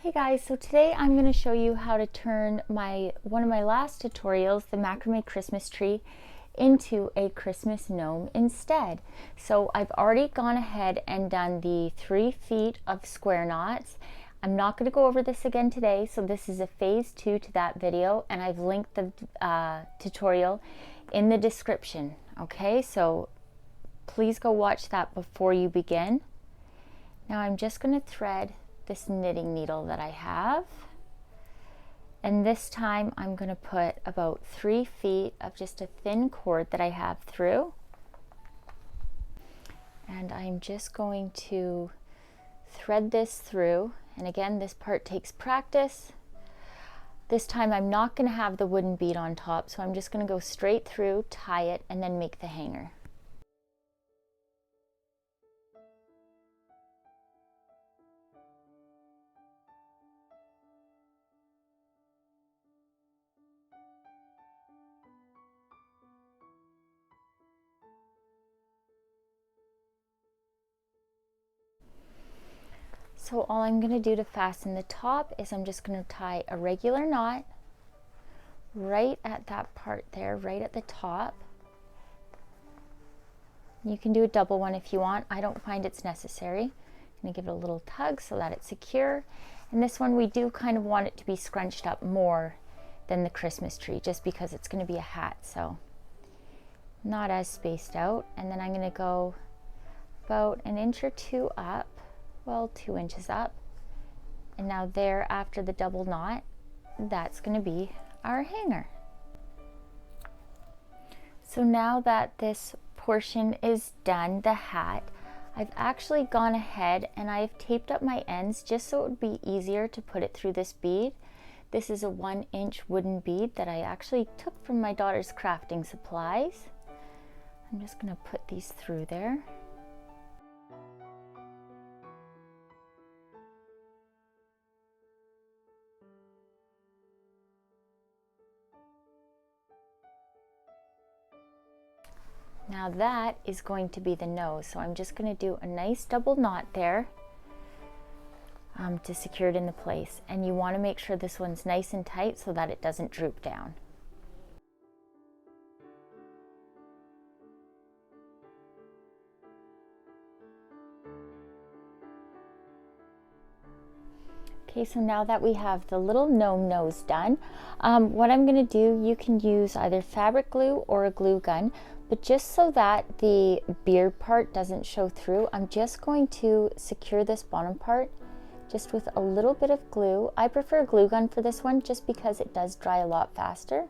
Hey guys, so today I'm going to show you how to turn one of my last tutorials, the macrame Christmas tree, into a Christmas gnome instead. So I've already gone ahead and done the 3 feet of square knots. I'm not going to go over this again today, so this is a phase 2 to that video, and I've linked the tutorial in the description. Okay, so please go watch that before you begin. Now I'm just going to thread this knitting needle that I have, and this time I'm going to put about 3 feet of just a thin cord that I have through, and I'm just going to thread this through. And again, this part takes practice. This time I'm not going to have the wooden bead on top, so I'm just going to go straight through, tie it, and then make the hanger. So all I'm going to do to fasten the top is I'm just going to tie a regular knot right at that part there, right at the top. You can do a double one if you want. I don't find it's necessary. I'm going to give it a little tug so that it's secure. And this one we do kind of want it to be scrunched up more than the Christmas tree, just because it's going to be a hat, so not as spaced out. And then I'm going to go about 1 inch or 2 up. Well, 2 inches up, and now there, after the double knot, that's going to be our hanger. So now that this portion is done, the hat, I've actually gone ahead and I've taped up my ends just so it would be easier to put it through this bead. This is a 1-inch wooden bead that I actually took from my daughter's crafting supplies. I'm just going to put these through there. Now that is going to be the nose, so I'm just going to do a nice double knot there to secure it into place. And you want to make sure this one's nice and tight so that it doesn't droop down. Okay, so now that we have the little gnome nose done, what I'm going to do, you can use either fabric glue or a glue gun, but just so that the beard part doesn't show through, I'm just going to secure this bottom part just with a little bit of glue. I prefer a glue gun for this one just because it does dry a lot faster.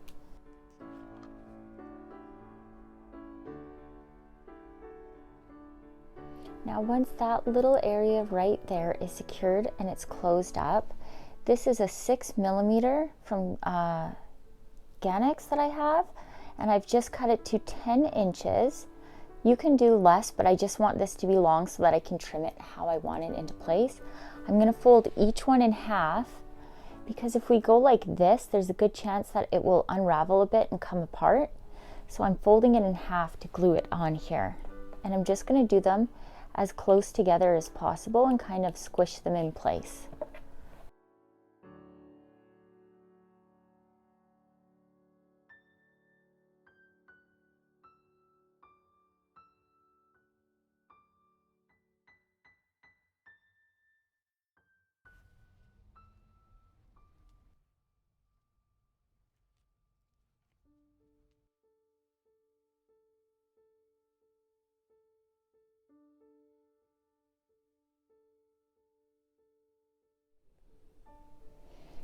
Now once that little area right there is secured and it's closed up, this is a 6mm from Ganex that I have, and I've just cut it to 10 inches. You can do less, but I just want this to be long so that I can trim it how I want it into place. I'm going to fold each one in half, because if we go like this, there's a good chance that it will unravel a bit and come apart. So I'm folding it in half to glue it on here. And I'm just going to do them as close together as possible and kind of squish them in place.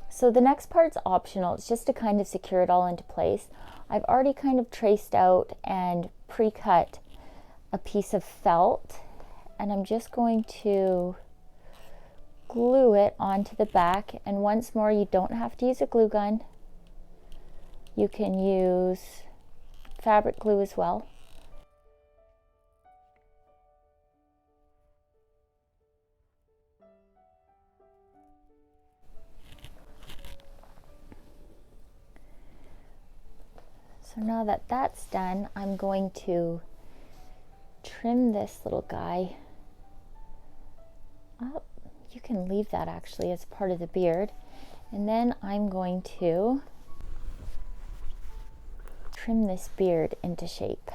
So the next part's optional. It's just to kind of secure it all into place. I've already kind of traced out and pre-cut a piece of felt, and I'm just going to glue it onto the back. And once more, you don't have to use a glue gun. You can use fabric glue as well. So now that that's done, I'm going to trim this little guy up You can leave that actually as part of the beard. And then I'm going to trim this beard into shape.